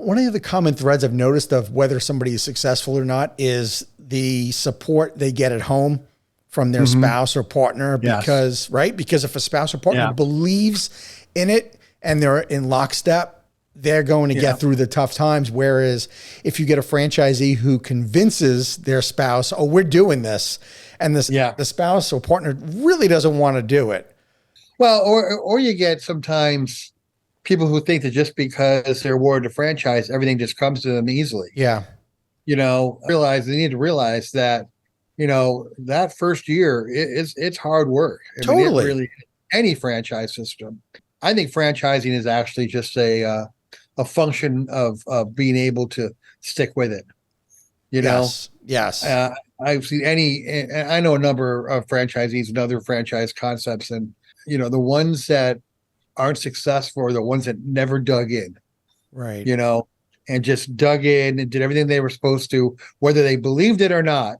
One of the common threads I've noticed of whether somebody is successful or not is the support they get at home from their spouse or partner, because, right? Because if a spouse or partner believes in it and they're in lockstep, they're going to get through the tough times. Whereas if you get a franchisee who convinces their spouse, oh, we're doing this, and the spouse or partner really doesn't want to do it. Well, or you get sometimes people who think that just because they're awarded a franchise, everything just comes to them easily. Yeah. They need to realize that, that first year it's hard work. I mean, it really, any franchise system. I think franchising is actually just a function of being able to stick with it. Yes. I've seen I know a number of franchisees and other franchise concepts, and the ones that aren't successful are the ones that never dug in. Right. And just dug in and did everything they were supposed to, whether they believed it or not,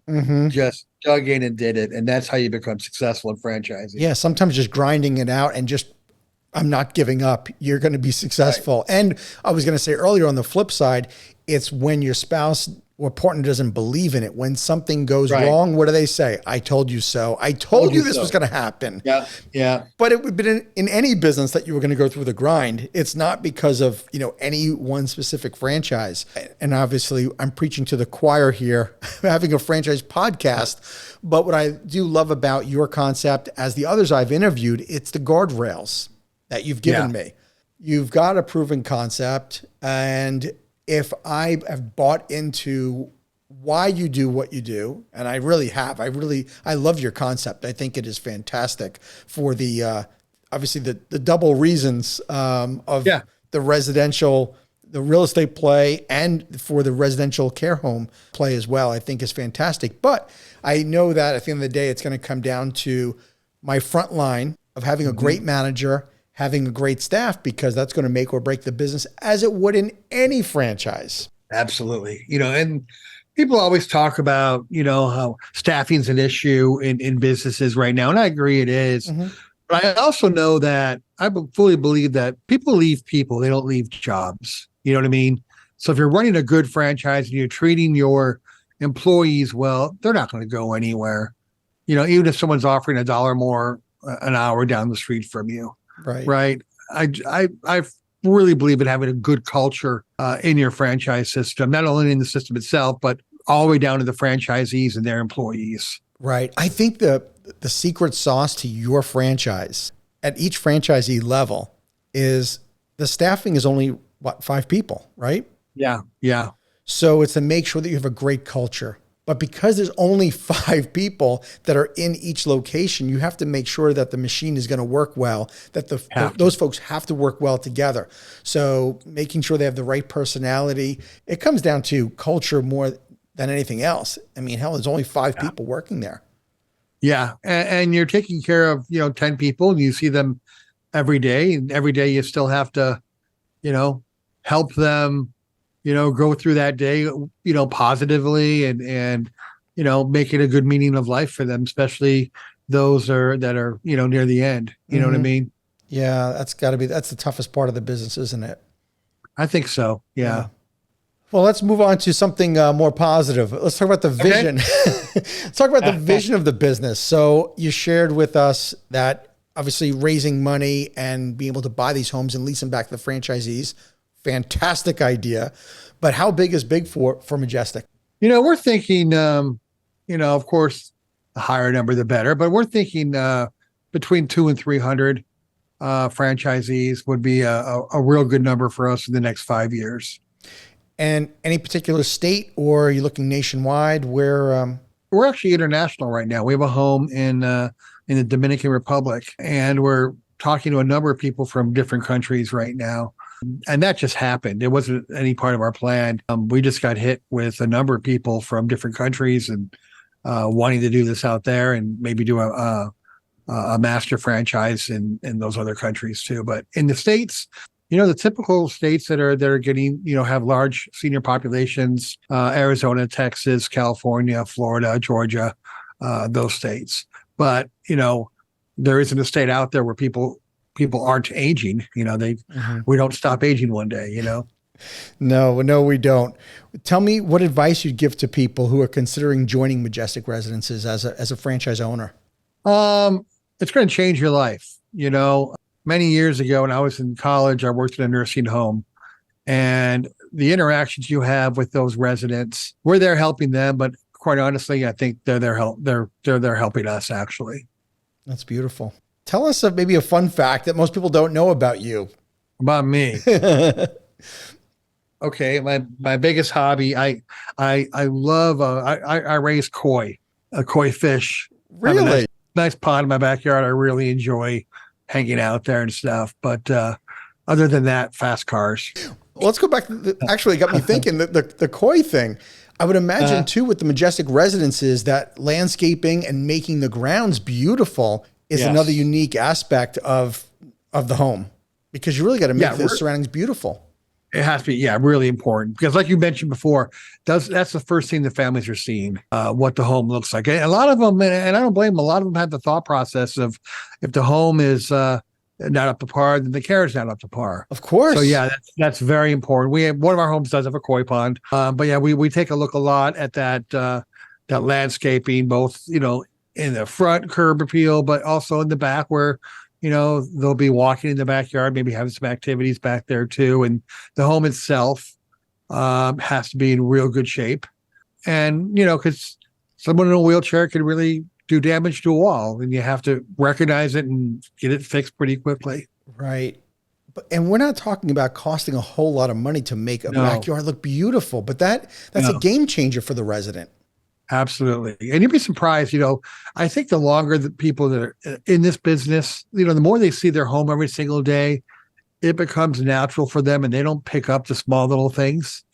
just dug in and did it. And that's how you become successful in franchising. Yeah. Sometimes just grinding it out and just, I'm not giving up. You're going to be successful. Right. And I was going to say earlier, on the flip side, it's when your spouse or partner doesn't believe in it. When something goes wrong, what do they say? I told you so. I told you this was going to happen. Yeah. Yeah. But it would be in any business that you were going to go through the grind. It's not because of, any one specific franchise. And obviously I'm preaching to the choir here, having a franchise podcast. But what I do love about your concept, as the others I've interviewed, it's the guardrails that you've given me. You've got a proven concept, and if I have bought into why you do what you do, and I really have, I love your concept. I think it is fantastic for the, obviously the double reasons of the residential, the real estate play, and for the residential care home play as well, I think is fantastic. But I know that at the end of the day, it's going to come down to my front line of having a great manager, having a great staff, because that's going to make or break the business, as it would in any franchise. Absolutely. And people always talk about, how staffing's an issue in businesses right now. And I agree it is. But I also know that I fully believe that people leave people. They don't leave jobs. You know what I mean? So if you're running a good franchise and you're treating your employees well, they're not going to go anywhere. Even if someone's offering $1 more an hour down the street from you. Right. I really believe in having a good culture in your franchise system, not only in the system itself, but all the way down to the franchisees and their employees. Right. I think the secret sauce to your franchise at each franchisee level is the staffing is only 5 people, right? Yeah. Yeah. So it's to make sure that you have a great culture. But because there's only 5 people that are in each location, you have to make sure that the machine is going to work well, that those folks have to work well together. So making sure they have the right personality, it comes down to culture more than anything else. I mean, hell, there's only 5 people working there. Yeah. And you're taking care of, 10 people, and you see them every day, and every day you still have to, help them, go through that day, positively and make it a good meaning of life for them, especially those that are, near the end. You know what I mean? Yeah, that's the toughest part of the business, isn't it? I think so. Yeah. Well, let's move on to something more positive. Let's talk about the vision. Let's talk about the vision of the business. So you shared with us that obviously raising money and being able to buy these homes and lease them back to the franchisees, fantastic idea. But how big is big for Majestic? We're thinking, of course, the higher number, the better, but we're thinking between 200 and 300 franchisees would be a real good number for us in the next 5 years. And any particular state, or are you looking nationwide? Where we're actually international right now. We have a home in the Dominican Republic, and we're talking to a number of people from different countries right now. And that just happened. It wasn't any part of our plan. We just got hit with a number of people from different countries and wanting to do this out there and maybe do a master franchise in those other countries too. But in the States, the typical states that are getting, have large senior populations, Arizona, Texas, California, Florida, Georgia, those states. But, there isn't a state out there where people aren't aging. We don't stop aging one day, No, we don't. Tell me what advice you'd give to people who are considering joining Majestic Residences as a franchise owner. It's going to change your life. Many years ago when I was in college, I worked in a nursing home, and the interactions you have with those residents, we're there helping them, but quite honestly, I think they're there helping us actually. That's beautiful. Tell us maybe a fun fact that most people don't know about you. About me. Okay, my biggest hobby, I love I raise koi fish. Really? Nice pond in my backyard. I really enjoy hanging out there and stuff. But other than that, fast cars. Well, let's go back to actually got me thinking the koi thing. I would imagine too with the Majestic Residences that landscaping and making the grounds beautiful is another unique aspect of the home, because you really got to make the surroundings beautiful. It has to be, really important, because like you mentioned before, that's the first thing the families are seeing, what the home looks like. And a lot of them, and I don't blame them, a lot of them have the thought process of if the home is not up to par, then the care is not up to par. Of course. So that's very important. One of our homes does have a koi pond, but we take a look a lot at that landscaping, both in the front curb appeal, but also in the back where they'll be walking in the backyard, maybe having some activities back there too. And the home itself has to be in real good shape. And, because someone in a wheelchair can really do damage to a wall, and you have to recognize it and get it fixed pretty quickly. Right. And we're not talking about costing a whole lot of money to make a backyard look beautiful, but that's a game changer for the resident. Absolutely. And you'd be surprised, I think the longer the people that are in this business, the more they see their home every single day, it becomes natural for them, and they don't pick up the small little things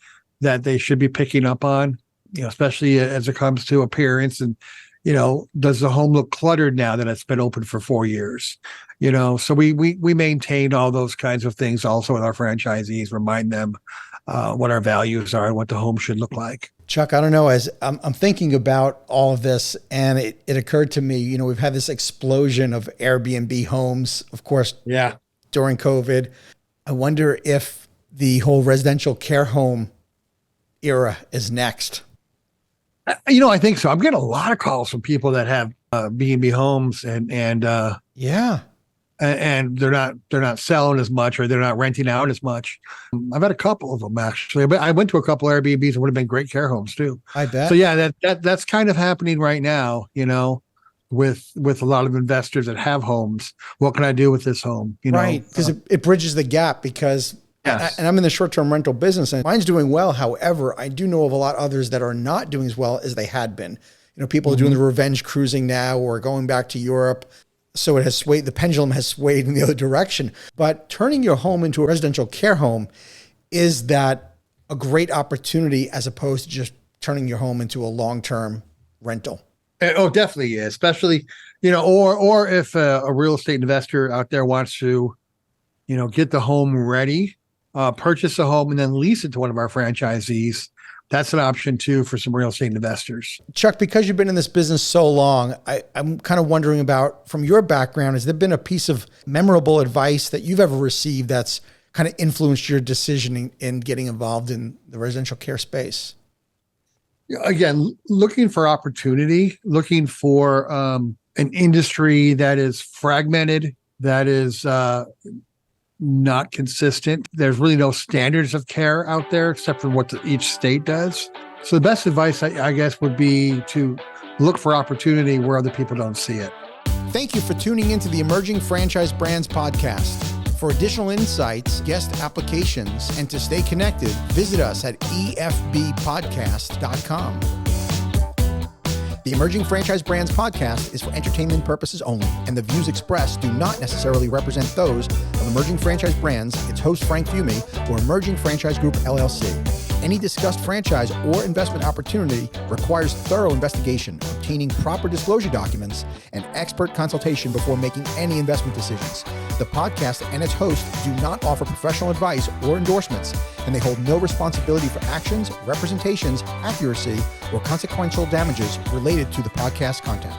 that they should be picking up on, especially as it comes to appearance. And, does the home look cluttered now that it's been open for 4 years? So we maintain all those kinds of things also with our franchisees, remind them what our values are and what the home should look like. Chuck, I don't know, as I'm thinking about all of this, and it occurred to me, we've had this explosion of Airbnb homes, of course, during COVID. I wonder if the whole residential care home era is next. I think so. I'm getting a lot of calls from people that have B&B homes and they're not selling as much, or they're not renting out as much. I've had a couple of them actually, but I went to a couple of Airbnbs and would have been great care homes too. I bet. So that's kind of happening right now, with a lot of investors that have homes. What can I do with this home? Right. Because it bridges the gap, because and I'm in the short-term rental business, and mine's doing well. However, I do know of a lot of others that are not doing as well as they had been. People are doing the revenge cruising now, or going back to Europe. So it has swayed, the pendulum has swayed in the other direction. But turning your home into a residential care home, is that a great opportunity as opposed to just turning your home into a long-term rental? Oh, definitely is. Especially, or if a real estate investor out there wants to, get the home ready, purchase a home and then lease it to one of our franchisees. That's an option too for some real estate investors. Chuck, because you've been in this business so long, I'm kind of wondering about, from your background, has there been a piece of memorable advice that you've ever received that's kind of influenced your decision in getting involved in the residential care space? Again, looking for opportunity, looking for an industry that is fragmented, that is not consistent. There's really no standards of care out there except for what each state does. So the best advice, I guess, would be to look for opportunity where other people don't see it. Thank you for tuning into the Emerging Franchise Brands podcast. For additional insights, guest applications, and to stay connected, visit us at efbpodcast.com. The Emerging Franchise Brands podcast is for entertainment purposes only, and the views expressed do not necessarily represent those of Emerging Franchise Brands, its host Frank Fiume, or Emerging Franchise Group LLC. Any discussed franchise or investment opportunity requires thorough investigation, obtaining proper disclosure documents, and expert consultation before making any investment decisions. The podcast and its host do not offer professional advice or endorsements, and they hold no responsibility for actions, representations, accuracy, or consequential damages related to the podcast content.